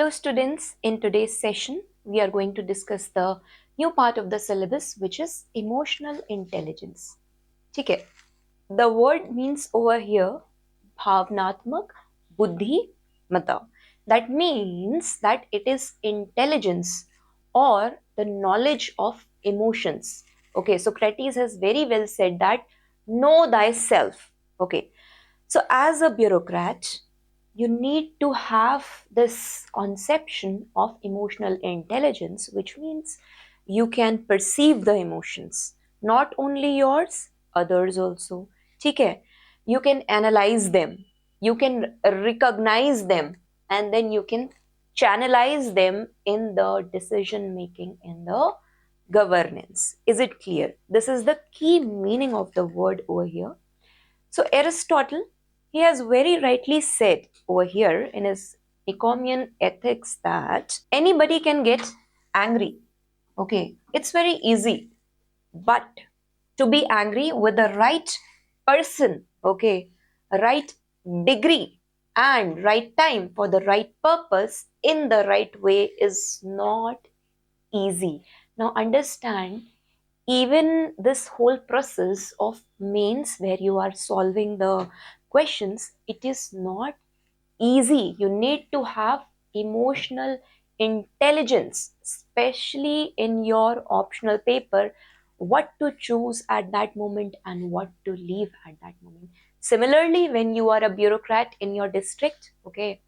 Hello students, in today's session we are going to discuss the new part of the syllabus which is emotional intelligence. Okay, the word means over here bhavnatmak buddhi mata. That means that it is intelligence or the knowledge of emotions. Okay, Socrates has very well said that know thyself. Okay, so as a bureaucrat, you need to have this conception of emotional intelligence, which means you can perceive the emotions, not only yours, others also. Okay? You can analyze them, you can recognize them, and then you can channelize them in the decision making, in the governance. Is it clear? This is the key meaning of the word over here. So Aristotle, he has very rightly said over here in his Nicomachean Ethics that anybody can get angry. Okay, it's very easy, but to be angry with the right person, okay, right degree and right time for the right purpose in the right way is not easy. Now understand, even this whole process of mains where you are solving the questions, it is not easy. You need to have emotional intelligence, especially in your optional paper, what to choose at that moment and what to leave at that moment. Similarly, when you are a bureaucrat in your district, okay,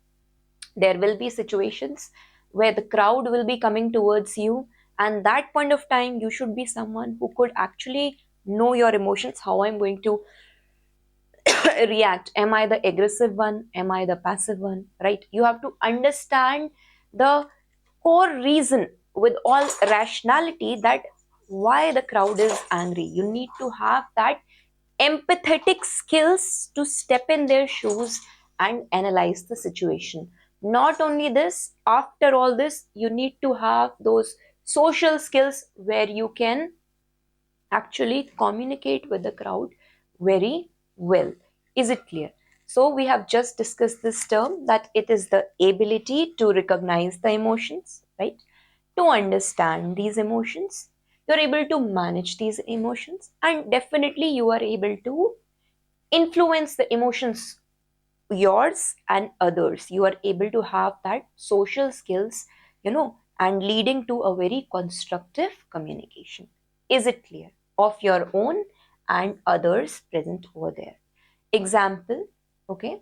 there will be situations where the crowd will be coming towards you, and that point of time you should be someone who could actually know your emotions, how I'm going to react. Am I the aggressive one, am I the passive one, right? You have to understand the core reason with all rationality that why the crowd is angry. You need to have that empathetic skills to step in their shoes and analyze the situation. Not only this, after all this, you need to have those social skills where you can actually communicate with the crowd very well. Is it clear? So we have just discussed this term that it is the ability to recognize the emotions, right? To understand these emotions, you're able to manage these emotions, and definitely you are able to influence the emotions, yours and others. You are able to have that social skills, and leading to a very constructive communication. Is it clear? Of your own and others present over there. Example, okay,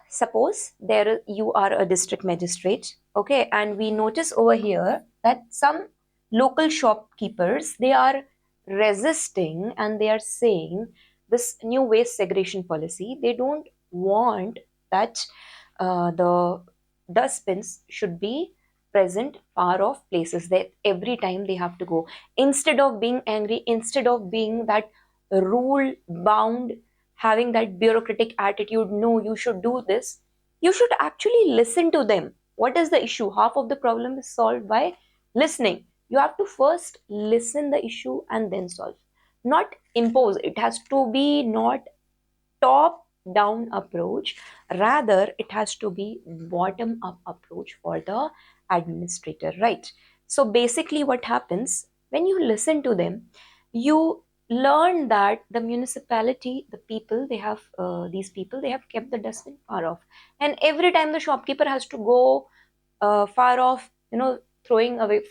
suppose there you are a district magistrate, okay, and we notice over here that some local shopkeepers, they are resisting and they are saying this new waste segregation policy, they don't want that the dustbins should be present far off places, that every time they have to go. Instead of being angry, instead of being that rule bound, having that bureaucratic attitude, no, you should do this, you should actually listen to them. What is the issue? Half of the problem is solved by listening. You have to first listen the issue and then solve, not impose. It has to be not top down approach, rather it has to be bottom up approach for the administrator, right? So basically what happens when you listen to them, you learn that the municipality, the people, they have these people, they have kept the dustbin far off, and every time the shopkeeper has to go far off, throwing away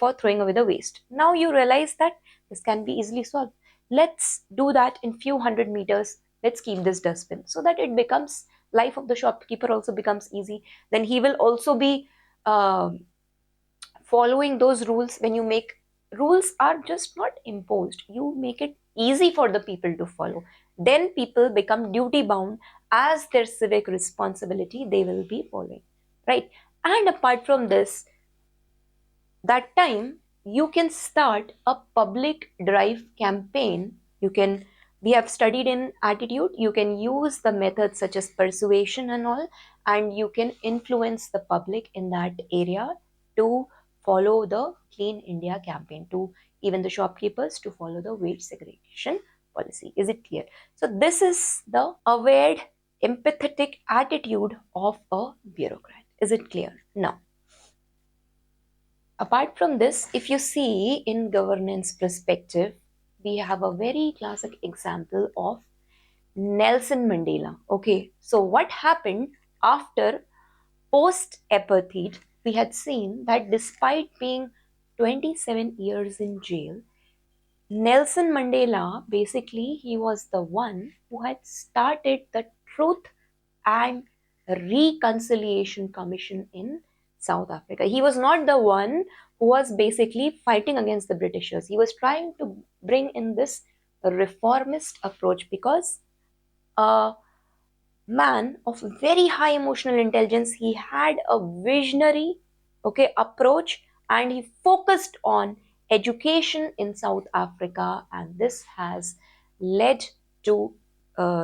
the waste. Now you realize that this can be easily solved. Let's do that in few hundred meters. Let's keep this dustbin so that it becomes, life of the shopkeeper also becomes easy. Then he will also be following those rules. When you make rules, are just not imposed, you make it easy for the people to follow, then people become duty bound, as their civic responsibility they will be following, right? And apart from this, that time you can start a public drive campaign. You can, we have studied in attitude, you can use the methods such as persuasion and all, and you can influence the public in that area to follow the Clean India campaign, to even the shopkeepers to follow the waste segregation policy. Is it clear? So this is the aware, empathetic attitude of a bureaucrat. Is it clear? Now, apart from this, if you see in governance perspective, we have a very classic example of Nelson Mandela. Okay, so what happened after post apartheid? We had seen that despite being 27 years in jail, Nelson Mandela, basically, he was the one who had started the Truth and Reconciliation Commission in South Africa. He was not the one who was basically fighting against the Britishers. He was trying to bring in this reformist approach because a man of very high emotional intelligence, he had a visionary, okay, approach, and he focused on education in South Africa, and this has led to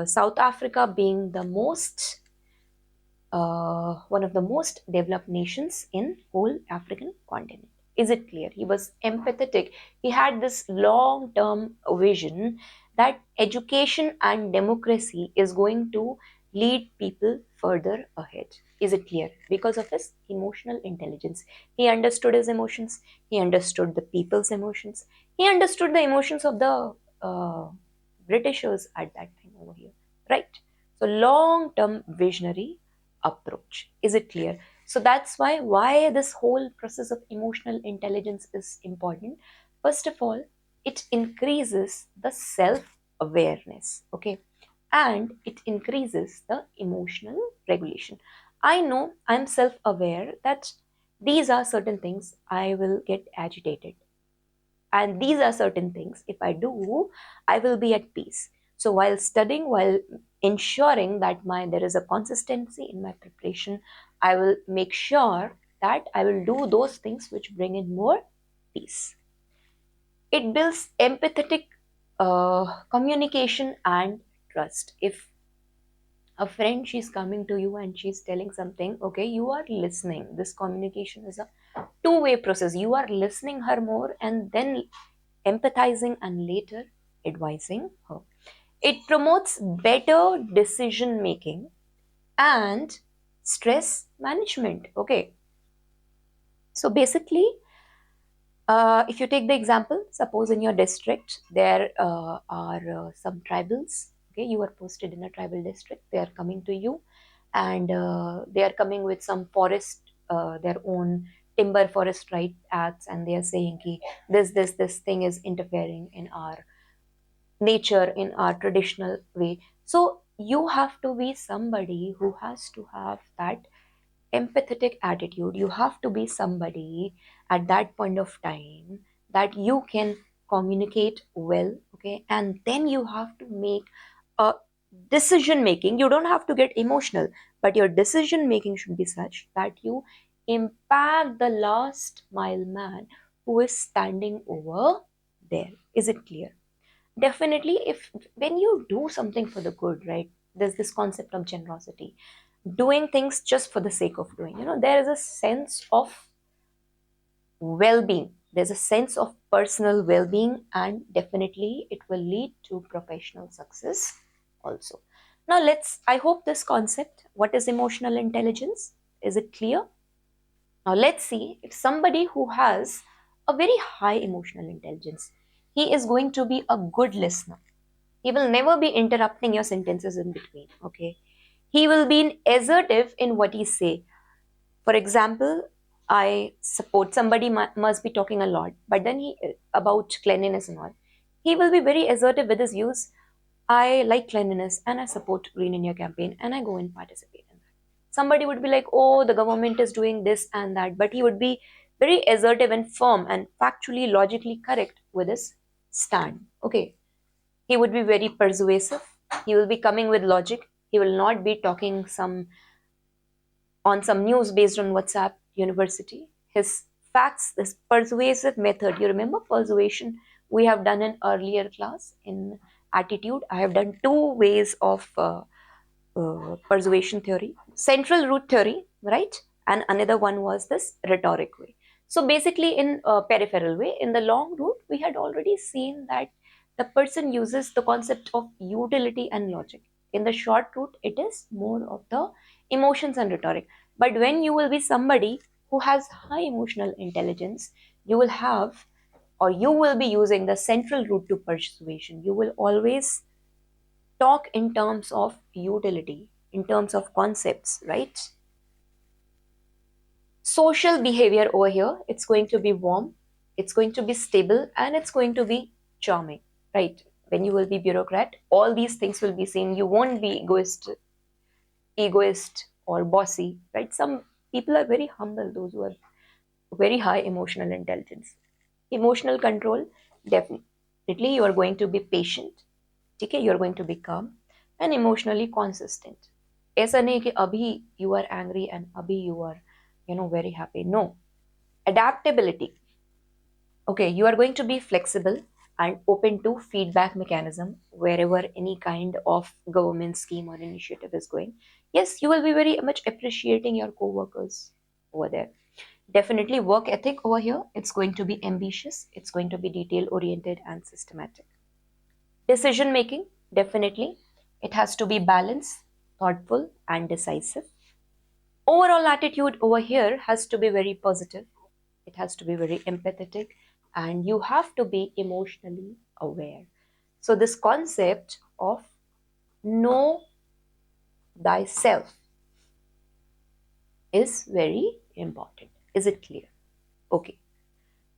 South Africa being the most one of the most developed nations in whole African continent. Is it clear? He was empathetic. He had this long-term vision that education and democracy is going to lead people further ahead. Is it clear? Because of his emotional intelligence. He understood his emotions. He understood the people's emotions. He understood the emotions of the Britishers at that time over here. Right? So long-term visionary approach. Is it clear? So that's why this whole process of emotional intelligence is important. First of all, it increases the self awareness, okay, and it increases the emotional regulation. I know I'm self aware that these are certain things I will get agitated, and these are certain things if I do, I will be at peace. So while studying, while ensuring that my there is a consistency in my preparation, I will make sure that I will do those things which bring in more peace. It builds empathetic communication and trust. If a friend, she's coming to you and she's telling something, okay, you are listening. This communication is a two-way process. You are listening her more and then empathizing and later advising her. It promotes better decision making and stress management. Okay, so basically, if you take the example, suppose in your district there are some tribals. Okay, you are posted in a tribal district. They are coming to you, and they are coming with some forest, their own timber forest right acts, and they are saying, "Ki, this thing is interfering in our nature, in our traditional way." So you have to be somebody who has to have that empathetic attitude. You have to be somebody at that point of time that you can communicate well, okay, and then you have to make a decision making. You don't have to get emotional, but your decision making should be such that you impact the last mile man who is standing over there. Is it clear? Definitely, if when you do something for the good, right, there's this concept of generosity, doing things just for the sake of doing, there is a sense of well-being, there's a sense of personal well-being, and definitely it will lead to professional success also. Now I hope this concept, what is emotional intelligence, is it clear? Now let's see, if somebody who has a very high emotional intelligence, he is going to be a good listener. He will never be interrupting your sentences in between, okay? He will be assertive in what he say. For example, I support somebody must be talking a lot, but then he about cleanliness and all. He will be very assertive with his views. I like cleanliness and I support Green India campaign and I go and participate in that. Somebody would be like, oh, the government is doing this and that, but he would be very assertive and firm and factually, logically correct with his stand. Okay, he would be very persuasive. He will be coming with logic. He will not be talking on some news based on WhatsApp University. His facts, this persuasive method. You remember persuasion? We have done an earlier class in attitude. I have done two ways of persuasion theory. Central root theory, right? And another one was this rhetoric way. So basically, in a peripheral way, in the long route, we had already seen that the person uses the concept of utility and logic. In the short route, it is more of the emotions and rhetoric. But when you will be somebody who has high emotional intelligence, you will have, or you will be using the central route to persuasion. You will always talk in terms of utility, in terms of concepts, right? Social behavior over here, it's going to be warm, it's going to be stable, and it's going to be charming, right? When you will be bureaucrat, all these things will be seen. You won't be egoist or bossy, right? Some people are very humble, those who are very high emotional intelligence. Emotional control, definitely you are going to be patient, ठीक है, you are going to be calm and emotionally consistent. ऐसा नहीं कि अभी you are angry and अभी you are very happy. No. Adaptability, okay, you are going to be flexible and open to feedback mechanism wherever any kind of government scheme or initiative is going. Yes, you will be very much appreciating your co-workers over there. Definitely work ethic over here, it's going to be ambitious, it's going to be detail oriented and systematic. Decision making, definitely it has to be balanced, thoughtful and decisive. Overall attitude over here has to be very positive, it has to be very empathetic, and you have to be emotionally aware. So this concept of know thyself is very important. Is it clear? Okay.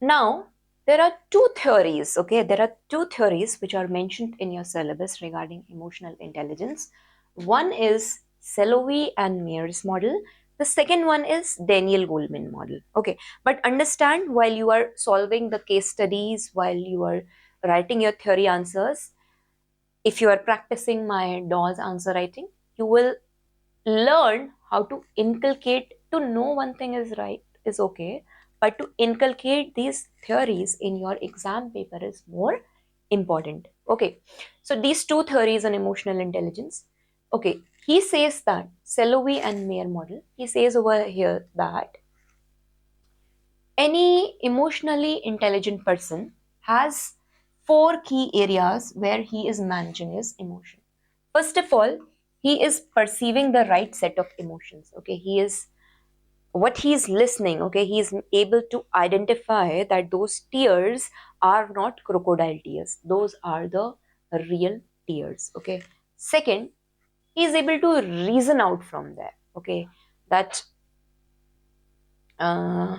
Now, there are two theories, okay? There are two theories which are mentioned in your syllabus regarding emotional intelligence. One is Salovey and Mayer's model. The second one is Daniel Goleman model, okay? But understand, while you are solving the case studies, while you are writing your theory answers, if you are practicing my DAW's answer writing, you will learn how to inculcate. To know one thing is right is okay, but to inculcate these theories in your exam paper is more important. Okay, so these two theories on emotional intelligence, okay, he says that Salovey and Mayer model, he says over here that any emotionally intelligent person has four key areas where he is managing his emotion. First of all, he is perceiving the right set of emotions. Okay, he is what he is listening. Okay, he is able to identify that those tears are not crocodile tears, those are the real tears. Okay, second, he is able to reason out from there. Okay, that uh,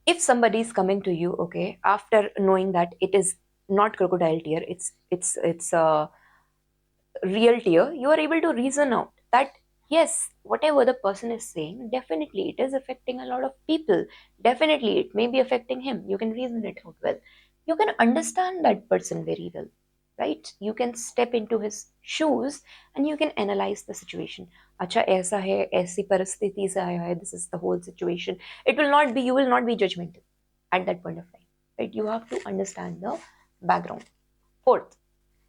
if somebody is coming to you, okay, after knowing that it is not crocodile tear, it's a real tear, you are able to reason out that yes, whatever the person is saying, definitely it is affecting a lot of people, definitely it may be affecting him. You can reason it out well, you can understand that person very well, right? You can step into his shoes and you can analyze the situation. अच्छा ऐसा है, ऐसी परिस्थिति से आया है, this is the whole situation. It will not be, you will not be judgmental at that point of time, right? You have to understand the background. Fourth,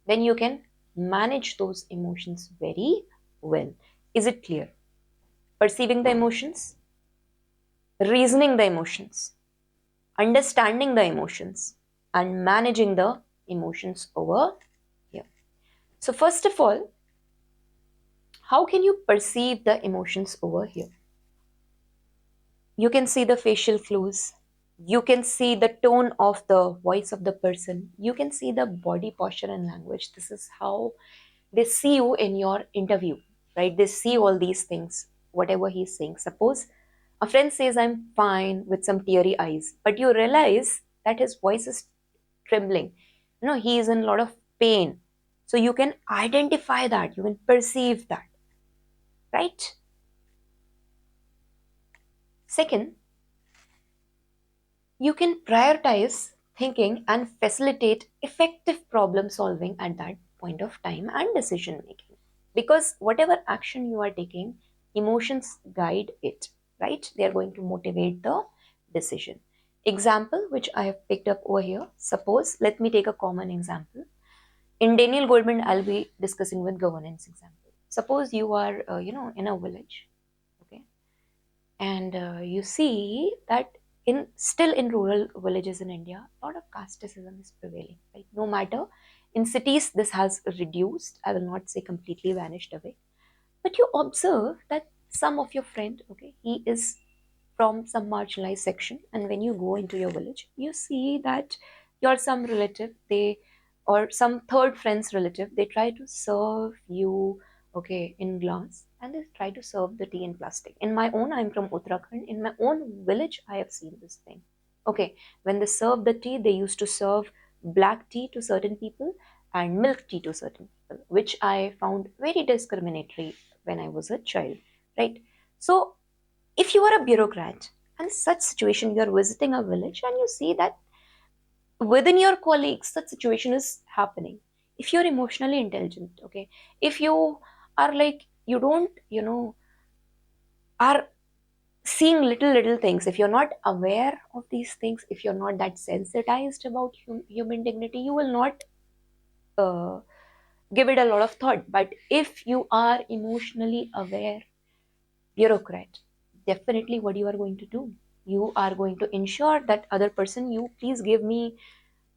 then you can manage those emotions very well. Is it clear? Perceiving the emotions, reasoning the emotions, understanding the emotions, and managing the emotions over here. So, first of all, how can you perceive the emotions over here? You can see the facial clues, you can see the tone of the voice of the person, you can see the body posture and language. This is how they see you in your interview, right? They see all these things, whatever he's saying. Suppose a friend says, I'm fine, with some teary eyes, but you realize that his voice is trembling. He is in a lot of pain. So you can identify that, you can perceive that, right? Second, you can prioritize thinking and facilitate effective problem solving at that point of time and decision making. Because whatever action you are taking, emotions guide it, right? They are going to motivate the decision. Example which I have picked up over here. Suppose, let me take a common example. In Daniel Goleman, I'll be discussing with governance example. Suppose you are, in a village, okay, and you see that in rural villages in India, a lot of casteism is prevailing, right? No matter, in cities this has reduced, I will not say completely vanished away, But you observe that some of your friend, okay, he is from some marginalized section, and when you go into your village, you see that your some relative, they or some third friend's relative, they try to serve you, okay, in glass, and they try to serve the tea in plastic. In my own, I'm from Uttarakhand. In my own village, I have seen this thing. Okay, when they serve the tea, they used to serve black tea to certain people and milk tea to certain people, which I found very discriminatory when I was a child, right? So if you are a bureaucrat and such situation, you are visiting a village and you see that within your colleagues such situation is happening. If you're emotionally intelligent, okay, if you are like, you don't, are seeing little things, if you're not aware of these things, if you're not that sensitized about human dignity, you will not uh, give it a lot of thought. But if you are emotionally aware bureaucrat, definitely what you are going to do, you are going to ensure that other person, you please give me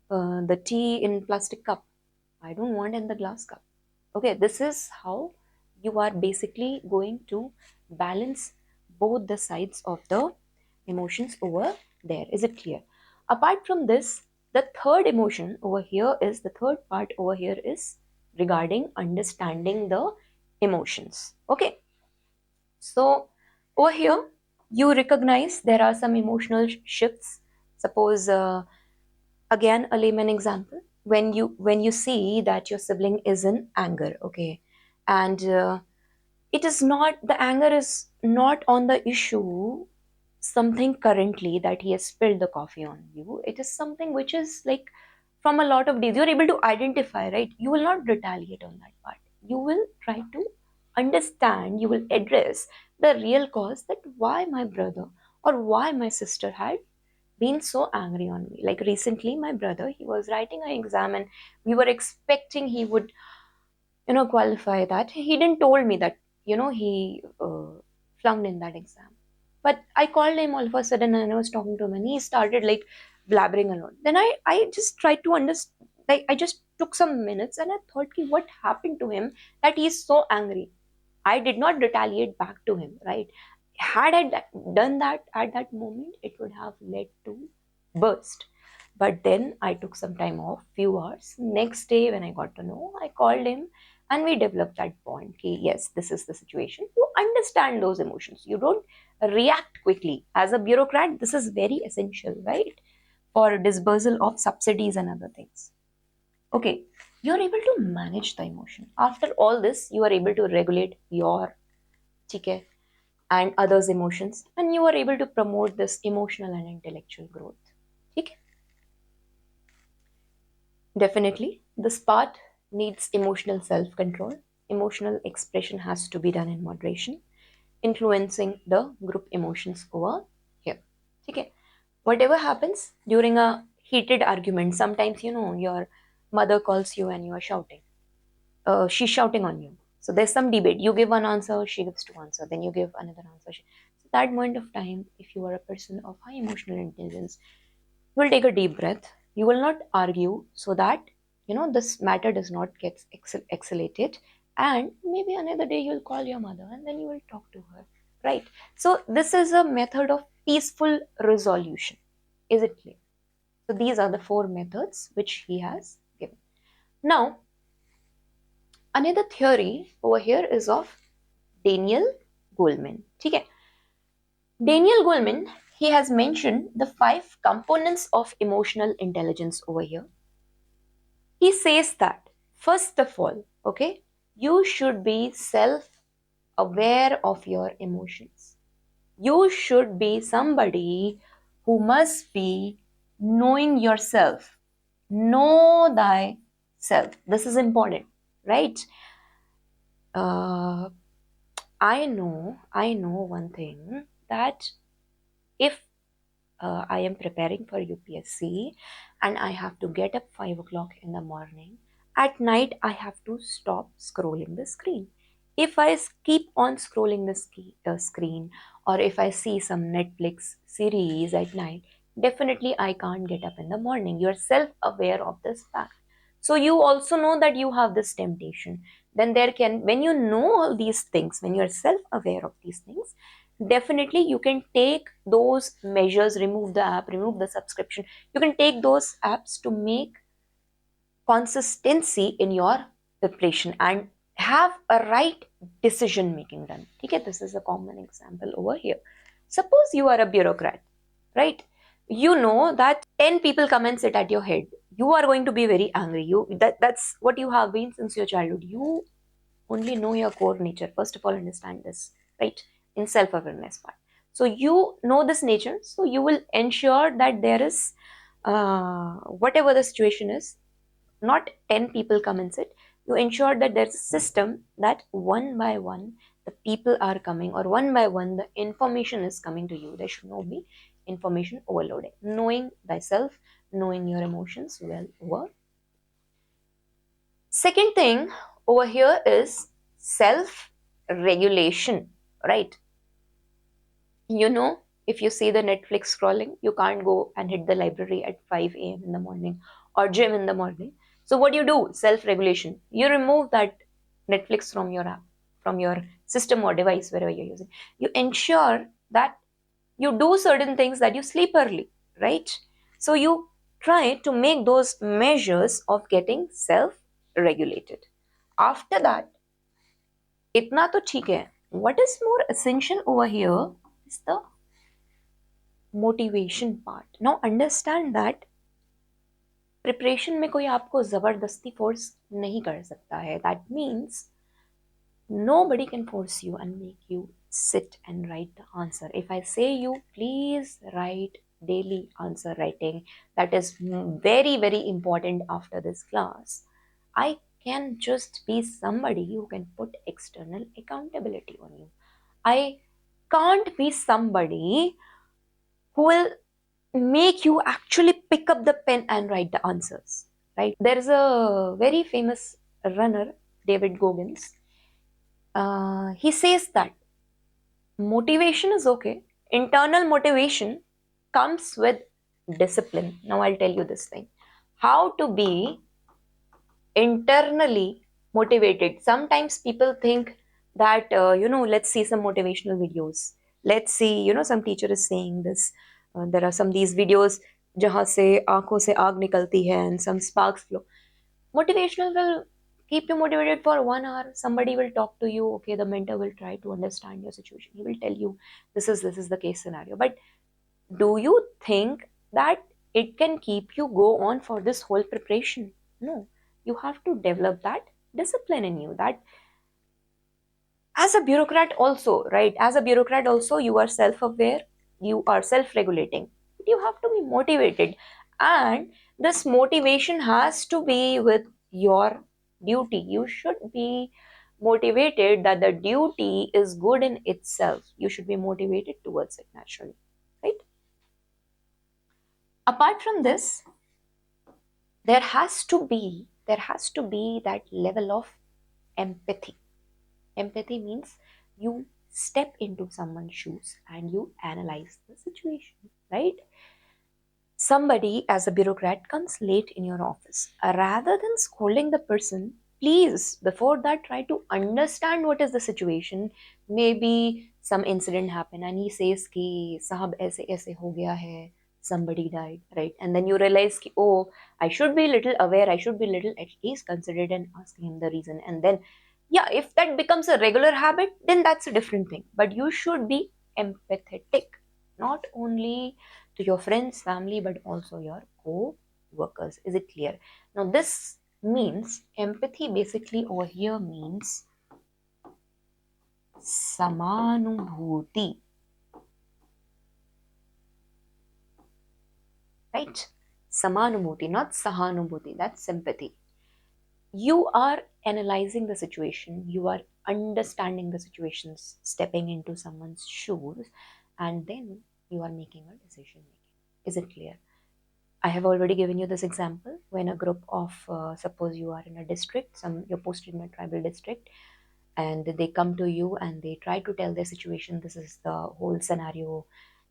the tea in plastic cup, I don't want in the glass cup. Okay, this is how you are basically going to balance both the sides of the emotions over there. Is it clear? Apart from this, the third emotion over here is, the third part over here is regarding understanding the emotions. Okay, so over here, you recognize there are some emotional shifts. Suppose, again, a layman example. When you see that your sibling is in anger, okay, and it is not, the anger is not on the issue something currently that he has spilled the coffee on you. It is something which is like from a lot of days. You're able to identify, right? You will not retaliate on that part. You will try to understand, you will address the real cause, that why my brother or why my sister had been so angry on me. Like recently, my brother, he was writing an exam and we were expecting he would, qualify that. He didn't told me that, he flunked in that exam. But I called him all of a sudden and I was talking to him and he started like blabbering a lot. Then I just tried to understand, like I just took some minutes and I thought, "Ki, what happened to him that he's so angry?" I did not retaliate back to him, right? Had I done that at that moment, it would have led to burst. But then I took some time off, few hours. Next day, when I got to know, I called him and we developed that bond. Okay, yes, this is the situation. You understand those emotions. You don't react quickly. As a bureaucrat, this is very essential, right? For disbursal of subsidies and other things. Okay, you're able to manage the emotion. After all this, you are able to regulate your, okay, and others' emotions, and you are able to promote this emotional and intellectual growth. Okay? Definitely, this part needs emotional self control. Emotional expression has to be done in moderation, influencing the group emotions over here. Okay? Whatever happens during a heated argument, sometimes your mother calls you and you are shouting. She's shouting on you. So there's some debate. You give one answer, she gives two answers. Then you give another answer. So that moment of time, if you are a person of high emotional intelligence, you will take a deep breath. You will not argue, so that this matter does not get escalated. And maybe another day you'll call your mother and then you will talk to her. Right. So this is a method of peaceful resolution. Is it clear? So these are the four methods which he has given. Now, another theory over here is of Daniel Goleman. Okay. Daniel Goleman, he has mentioned the 5 components of emotional intelligence over here. He says that, first of all, okay, you should be self aware of your emotions. You should be somebody who must be knowing yourself. Know thyself. This is important, right? Uh, I know one thing, that if I am preparing for UPSC and I have to get up 5 o'clock in the morning, at night I have to stop scrolling the screen. If I keep on scrolling the screen, or if I see some Netflix series at night, definitely I can't get up in the morning. You're self aware of this fact. So you also know that you have this temptation. then when you know all these things, when you're self-aware of these things, definitely you can take those measures, remove the app, remove the subscription. You can take those apps to make consistency in your preparation and have a right decision making done. Okay, this is a common example over here. Suppose you are a bureaucrat, right? You know that 10 people come and sit at your head. You are going to be very angry. That's what you have been since your childhood. You only know your core nature. First of all, understand this, right? In self-awareness part. So you know this nature, so you will ensure that there is whatever the situation is, not 10 people come and sit. You ensure that there's a system that one by one the people are coming, or one by one the information is coming to you. There should not be information overloading. Knowing thyself, knowing your emotions well over. Second thing over here is self regulation, right? You know, if you see the Netflix scrolling, you can't go and hit the library at 5 a.m. in the morning or gym in the morning. So what do? Self-regulation. You remove that Netflix from your app, from your system or device, wherever you're using. You ensure that you do certain things, that you sleep early, right? So you try to make those measures of getting self-regulated. After that, इतना तो ठीक है. What is more essential over here is the motivation part. Now understand that preparation में कोई आपको जबरदस्ती force नहीं कर सकता है. That means nobody can force you and make you sit and write the answer. If I say you please write daily answer writing, that is very very important after this class, I can just be somebody who can put external accountability on you. I can't be somebody who will make you actually pick up the pen and write the answers, right? There is a very famous runner, David Goggins. He says that motivation is okay. Internal motivation comes with discipline. Now I'll tell you this thing. How to be internally motivated. Sometimes people think that, let's see some motivational videos. Let's see, some teacher is saying this. There are some these videos जहाँ से आंखों से आग निकलती है and some sparks flow. Motivational will keep you motivated for 1 hour. Somebody will talk to you. Okay, the mentor will try to understand your situation. He will tell you this is the case scenario. But do you think that it can keep you go on for this whole preparation? No, you have to develop that discipline in you. That as a bureaucrat also, right? As a bureaucrat also, you are self-aware, you are self-regulating. But you have to be motivated, and this motivation has to be with your duty. You should be motivated that the duty is good in itself. You should be motivated towards it naturally, right? Apart from this, there has to be that level of empathy. Empathy means you step into someone's shoes and you analyze the situation, right? Somebody as a bureaucrat comes late in your office. Rather than scolding the person, please, before that, try to understand what is the situation. Maybe some incident happened and he says ki sahab aise aise ho gaya hai, somebody died, right? And then you realize ki, oh, I should be little aware, I should be little at least considerate and asking him the reason. And then, yeah, if that becomes a regular habit, then that's a different thing. But you should be empathetic, not only to your friends, family, but also your co-workers. Is it clear? Now, this means empathy basically over here means samanubhuti, right? Samanubhuti, not sahanubhuti. That's sympathy. You are analyzing the situation, you are understanding the situations, stepping into someone's shoes, and then you are making a decision making. Is it clear? I have already given you this example when a group of, suppose you are in a district, you're posted in a tribal district, and they come to you and they try to tell their situation. This is the whole scenario.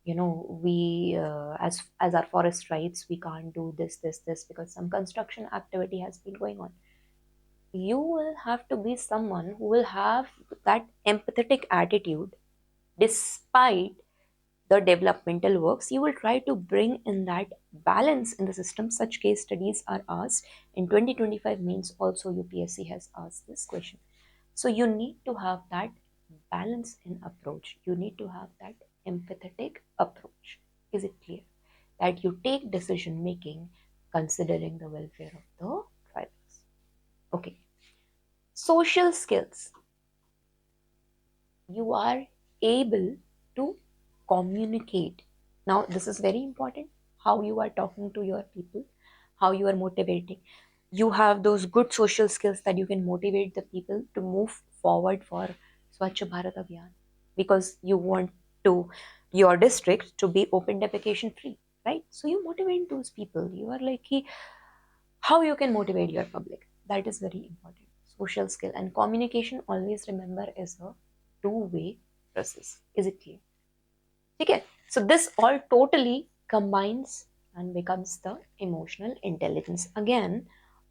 We, as our forest rights, we can't do this because some construction activity has been going on. You will have to be someone who will have that empathetic attitude despite the developmental works. You will try to bring in that balance in the system. Such case studies are asked in 2025 means also UPSC has asked this question. So you need to have that balance in approach. You need to have that empathetic approach. Is it clear? That you take decision making considering the welfare of the tribals. Okay. Social skills. You are able to communicate. Now, this is very important, how you are talking to your people, how you are motivating. You have those good social skills that you can motivate the people to move forward for Swachh Bharat Abhiyan because you want to your district to be open defecation free, right? So you motivate those people. You are like, how you can motivate your public. That is very important. Social skill and communication, always remember, is a two-way process. Is it clear? Okay. So this all totally combines and becomes the emotional intelligence. Again,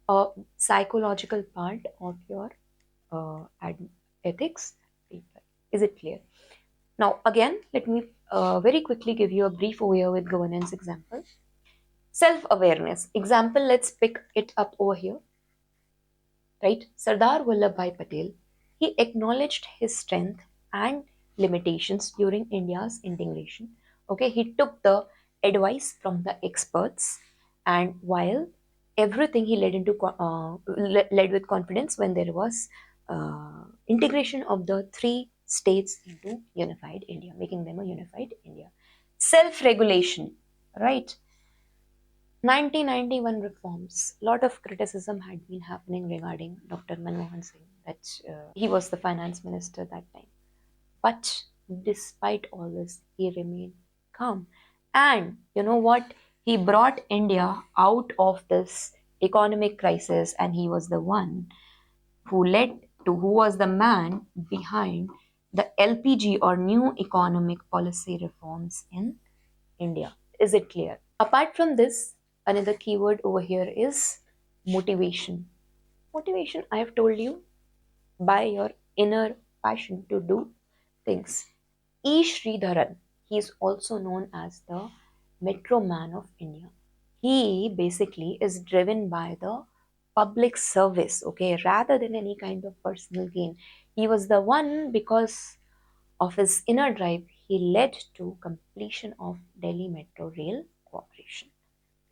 a psychological part of your ethics paper. Is it clear? Now, again, let me very quickly give you a brief overview with governance example. Self-awareness. Example, let's pick it up over here. Right? Sardar Vallabhbhai Patel, he acknowledged his strength and limitations during India's integration. Okay, he took the advice from the experts, and while everything he led with confidence when there was integration of the three states into unified India, making them a unified India. Self-regulation, right? 1991 reforms. A lot of criticism had been happening regarding Dr. Manmohan Singh, that he was the finance minister that time. But despite all this, he remained calm. And you know what? He brought India out of this economic crisis, and he was the one who was the man behind the LPG or new economic policy reforms in India. Is it clear? Apart from this, another keyword over here is motivation. Motivation, I have told you, by your inner passion to do things. E. Sridharan, he is also known as the Metro Man of India. He basically is driven by the public service, okay, rather than any kind of personal gain. He was the one, because of his inner drive, he led to completion of Delhi Metro Rail Corporation.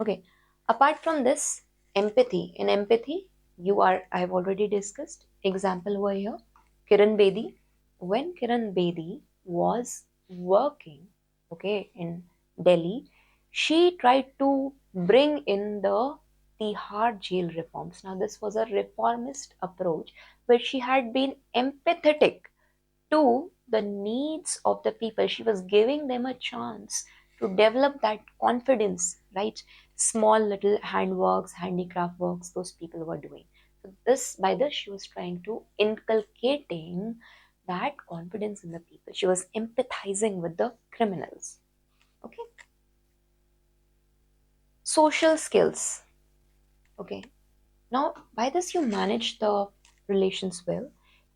Okay. Apart from this, empathy. In empathy, I have already discussed. Example over here, Kiran Bedi. When Kiran Bedi was working, okay, in Delhi, she tried to bring in the Tihar jail reforms. Now, this was a reformist approach where she had been empathetic to the needs of the people. She was giving them a chance to develop that confidence, right? Small little handworks, handicraft works, those people were doing. So by this, she was trying to inculcating that confidence in the people. She was empathizing with the criminals. Okay. Social skills. Okay. Now, by this, you manage the relations well.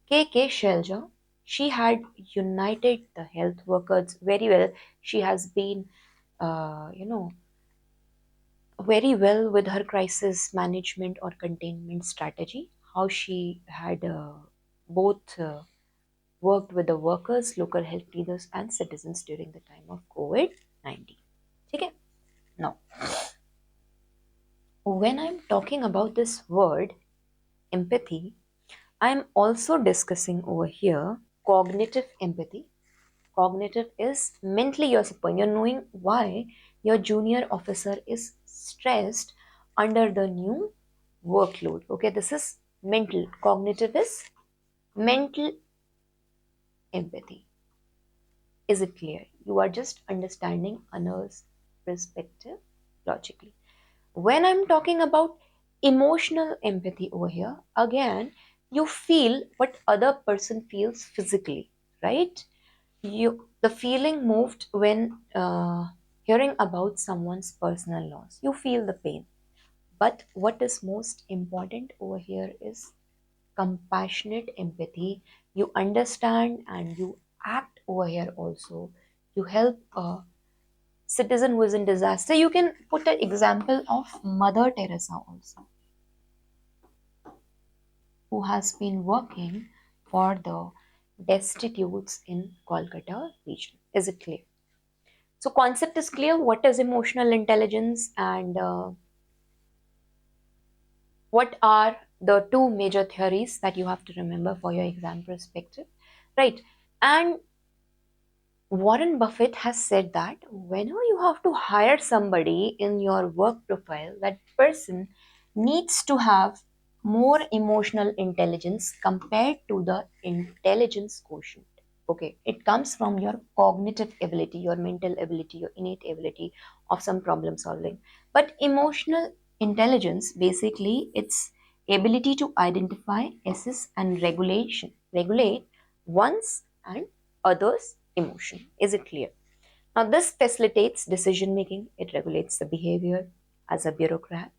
K. Shelja, she had united the health workers very well. She has been, very well with her crisis management or containment strategy. How she had both worked with the workers, local health leaders, and citizens during the time of COVID-19. Okay? Now, when I'm talking about this word, empathy, I'm also discussing over here cognitive empathy. Cognitive is mentally you're supporting, you're knowing why your junior officer is stressed under the new workload. Okay, this is mental. Cognitive is mental empathy. Is it clear? You are just understanding another's perspective logically. When I'm talking about emotional empathy over here, again, you feel what other person feels physically, right? The feeling moved when hearing about someone's personal loss. You feel the pain. But what is most important over here is compassionate empathy. You understand and you act over here also. You help a citizen who is in disaster. You can put an example of Mother Teresa also, who has been working for the destitutes in Kolkata region. Is it clear? So concept is clear. What is emotional intelligence and what are the two major theories that you have to remember for your exam perspective, right? And Warren Buffett has said that whenever you have to hire somebody in your work profile, that person needs to have more emotional intelligence compared to the intelligence quotient. Okay, it comes from your cognitive ability, your mental ability, your innate ability of some problem solving. But emotional intelligence, basically, it's ability to identify, assess, and regulate one's and others' emotion. Is it clear? Now, this facilitates decision making, it regulates the behavior as a bureaucrat.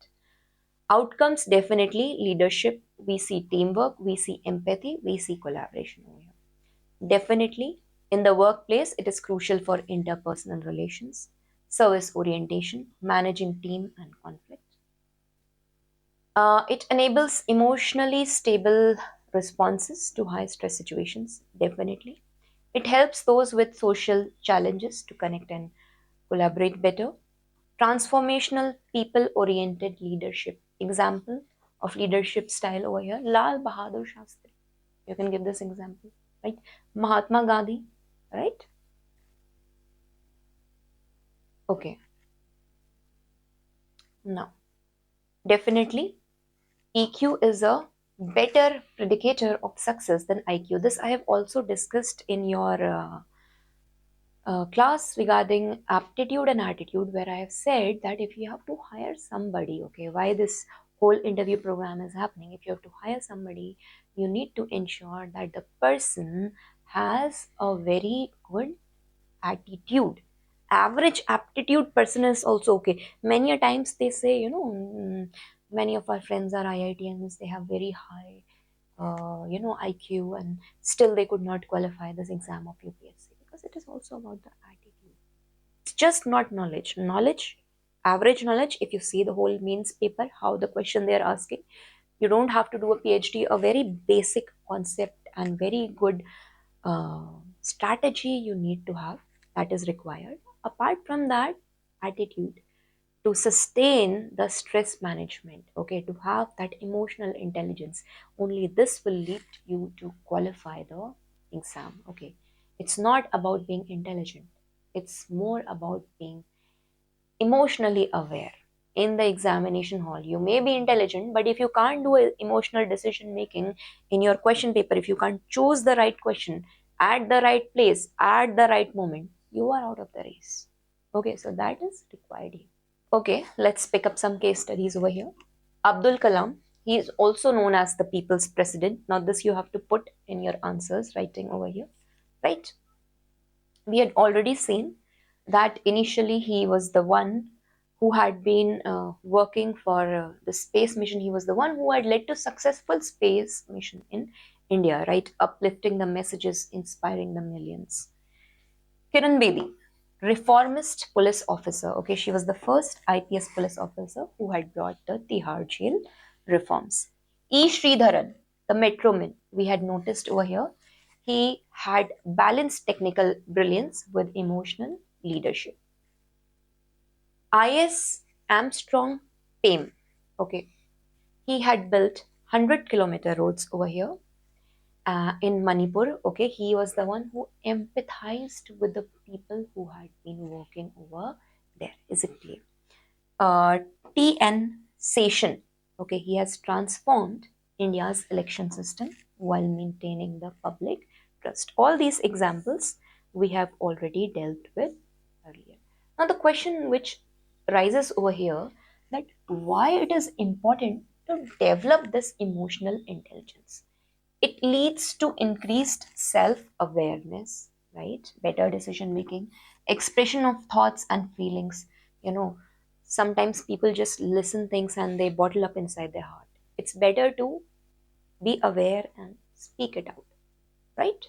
Outcomes, definitely leadership, we see teamwork, we see empathy, we see collaboration over here. Definitely, in the workplace, it is crucial for interpersonal relations, service orientation, managing team and conflict. It enables emotionally stable responses to high stress situations, definitely. It helps those with social challenges to connect and collaborate better. Transformational people oriented leadership. Example of leadership style over here, Lal Bahadur Shastri. You can give this example, right? Mahatma Gandhi, right? Okay. Now, definitely EQ is a better predicator of success than IQ. This I have also discussed in your class regarding aptitude and attitude, where I have said that if you have to hire somebody, okay, why this whole interview program is happening, if you have to hire somebody, you need to ensure that the person has a very good attitude. Average aptitude person is also okay. Many a times they say, many of our friends are IITians, they have very high, IQ, and still they could not qualify this exam of UPSC because it is also about the attitude. It's just not knowledge. Knowledge, average knowledge, if you see the whole means paper, how the question they are asking, you don't have to do a PhD, a very basic concept and very good strategy you need to have, that is required. Apart from that, attitude to sustain the stress management, okay, to have that emotional intelligence, only this will lead you to qualify the exam. Okay, it's not about being intelligent, it's more about being emotionally aware. In the examination hall, you may be intelligent, but if you can't do emotional decision making in your question paper, if you can't choose the right question at the right place at the right moment, you are out of the race. Okay, so that is required here. Okay, let's pick up some case studies over here. Abdul Kalam, he is also known as the people's president. Now, this you have to put in your answers, writing over here, right? We had already seen that initially he was the one who had been working for the space mission. He was the one who had led to successful space mission in India, right? Uplifting the messages, inspiring the millions. Kiran Bedi, reformist police officer. Okay, she was the first IPS police officer who had brought the Tihar jail reforms. E. Sridharan, the metroman, we had noticed over here, he had balanced technical brilliance with emotional leadership. I.S. Armstrong Pame, okay, he had built 100-kilometer roads over here in Manipur. Okay, he was the one who empathized with the people who had been working over there. Is it clear? Uh, T.N. Seshan. Okay, he has transformed India's election system while maintaining the public trust. All these examples we have already dealt with earlier. Now, the question which rises over here, that why it is important to develop this emotional intelligence. It leads to increased self awareness, right? Better decision making, expression of thoughts and feelings. You know, sometimes people just listen things and they bottle up inside their heart. It's better to Be aware and speak it out, right?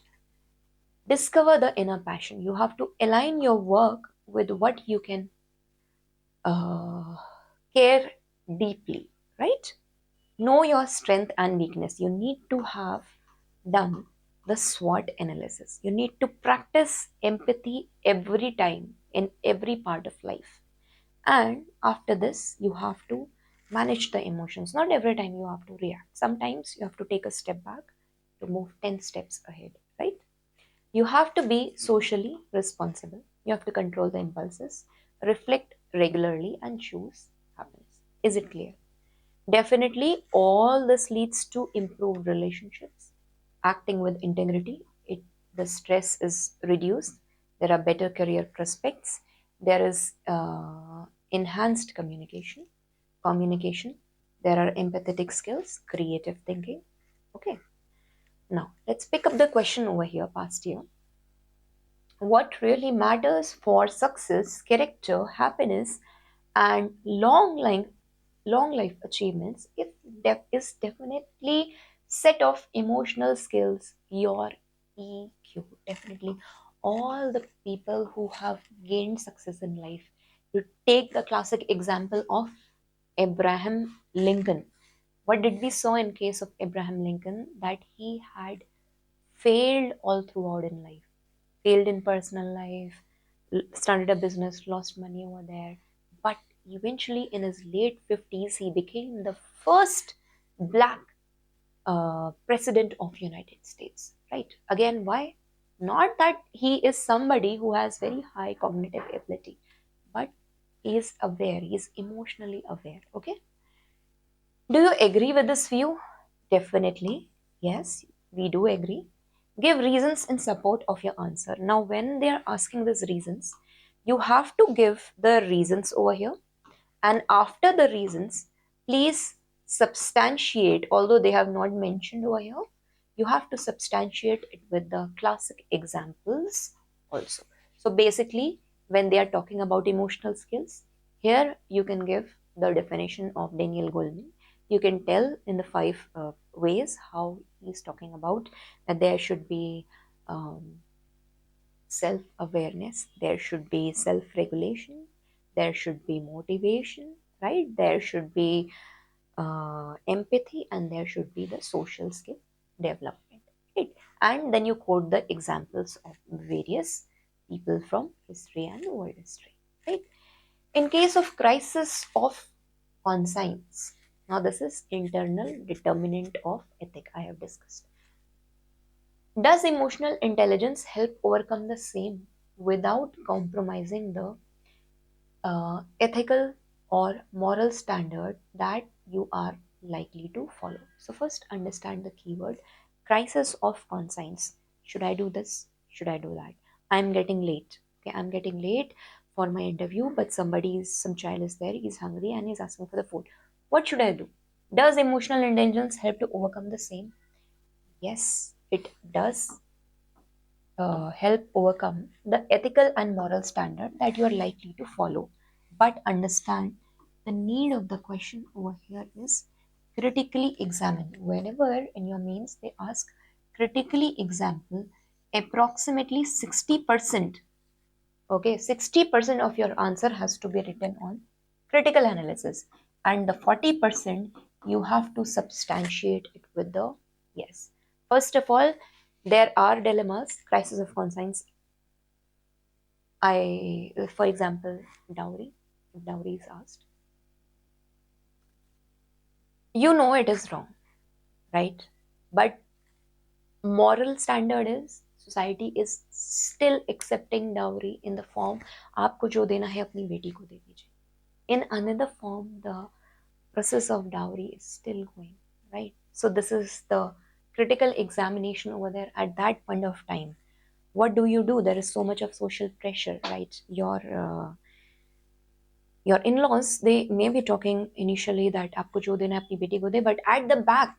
Discover the inner passion. You have to align your work with what you can uh, care deeply, right? Know your strength and weakness. You need to have done the SWOT analysis. You need to practice empathy every time in every part of life. And after this, you have to manage the emotions. Not every time you have to react. Sometimes you have to take a step back to move 10 steps ahead, right? You have to be socially responsible. You have to control the impulses, reflect regularly, and choose happiness. Is it clear? Definitely, all this leads to improved relationships, acting with integrity. The stress is reduced. There are better career prospects. There is enhanced communication. There are empathetic skills, creative thinking. Okay, now let's pick up the question over here, past year. What really matters for success, character, happiness, and long life achievements is definitely set of emotional skills, your EQ. Definitely all the people who have gained success in life. You take the classic example of Abraham Lincoln. What did we saw in case of Abraham Lincoln? That he had failed all throughout in life, failed in personal life, started a business, lost money over there. But eventually, in his late 50s, he became the first black president of United States. Right? Again, why? Not that he is somebody who has very high cognitive ability, but he is aware. He is emotionally aware. Okay. Do you agree with this view? Definitely. Yes, we do agree. Give reasons in support of your answer. Now, when they are asking these reasons, you have to give the reasons over here. And after the reasons, please substantiate, although they have not mentioned over here, you have to substantiate it with the classic examples also. So basically, when they are talking about emotional skills, here you can give the definition of Daniel Goleman. You can tell in the five ways how he's talking about that there should be self awareness, there should be self regulation, there should be motivation, right? There should be empathy, and there should be the social skill development, right? And then you quote the examples of various people from history and world history, right? In case of crisis of conscience, now this is internal determinant of ethic I have discussed. Does emotional intelligence help overcome the same without compromising the ethical or moral standard that you are likely to follow? So, first understand the keyword crisis of conscience. Should I do this? Should I do that? I'm getting late. Okay, I'm getting late for my interview, but some child is there, he's hungry and he's asking for the food. What should I do? Does emotional intelligence help to overcome the same? Yes, it does help overcome the ethical and moral standard that you are likely to follow. But understand the need of the question over here is critically examine. Whenever in your mains they ask critically examine, approximately 60%, okay, 60% of your answer has to be written on critical analysis, and the 40% you have to substantiate it with the yes. First of all, there are dilemmas, crisis of conscience. For example, dowry. If dowry is asked, you know it is wrong, right? But moral standard is society is still accepting dowry in the form आपको जो देना है अपनी बेटी को दे दीजिए. In another form, the process of dowry is still going, right? So this is the critical examination over there at that point of time. What do you do? There is so much of social pressure, right? Your in-laws, they may be talking initially that आपको जो देना है अपनी बेटी को दे, but at the back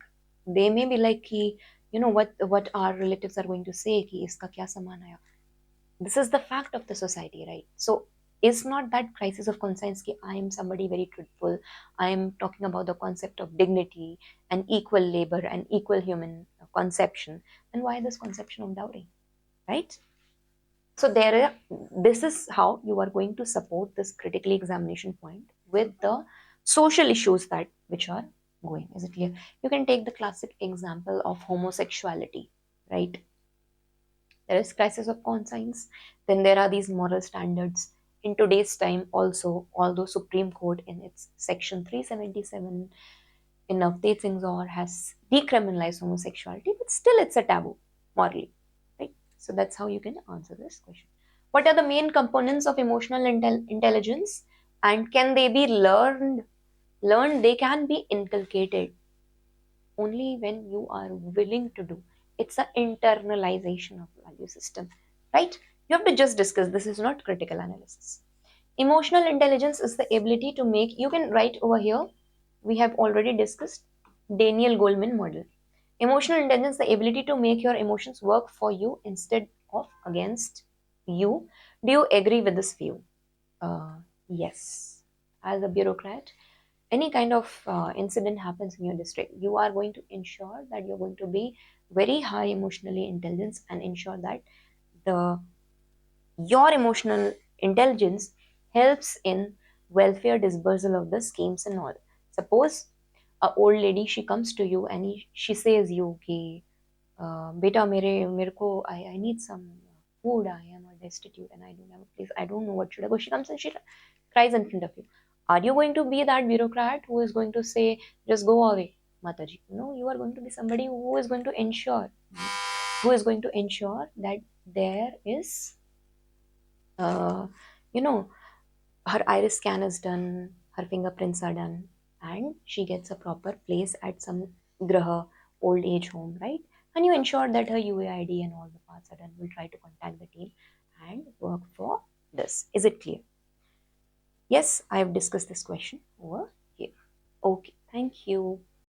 they may be like कि you know what our relatives are going to say कि इसका क्या सामान आया. This is the fact of the society, right? So is not that crisis of conscience ki I am somebody very truthful. I am talking about the concept of dignity and equal labor and equal human conception. Then why this conception of dowry, right? So this is how you are going to support this critically examination point with the social issues that which are going. Is it clear? You can take the classic example of homosexuality, right? There is crisis of conscience. Then there are these moral standards. In today's time, also, although Supreme Court in its section 377 in Navteet Singh Zor has decriminalized homosexuality, but still it's a taboo morally, right? So that's how you can answer this question. What are the main components of emotional intelligence, and can they be learned? Learned, they can be inculcated only when you are willing to do. It's an internalization of value system, right? You have to just discuss. This is not critical analysis. Emotional intelligence is the ability to make, you can write over here, we have already discussed Daniel Goleman model. Emotional intelligence, the ability to make your emotions work for you instead of against you. Do you agree with this view? Uh, yes. As a bureaucrat, any kind of incident happens in your district, you are going to ensure that you're going to be very high emotionally intelligence and ensure that the your emotional intelligence helps in welfare dispersal of the schemes and all. Suppose a old lady, she comes to you and she says you कि beta मेरे को I need some food, I am a destitute and I don't have a place, I don't know what should I go. She comes and she cries in front of you. Are you going to be that bureaucrat who is going to say just go away, Mataji? No, you are going to be somebody who is going to ensure that there is uh, you know, her iris scan is done, her fingerprints are done, and she gets a proper place at some graha old age home, right? And you ensure that her UAID and all the parts are done. We'll try to contact the team and work for this. Is it clear? Yes, I have discussed this question over here. Okay, thank you.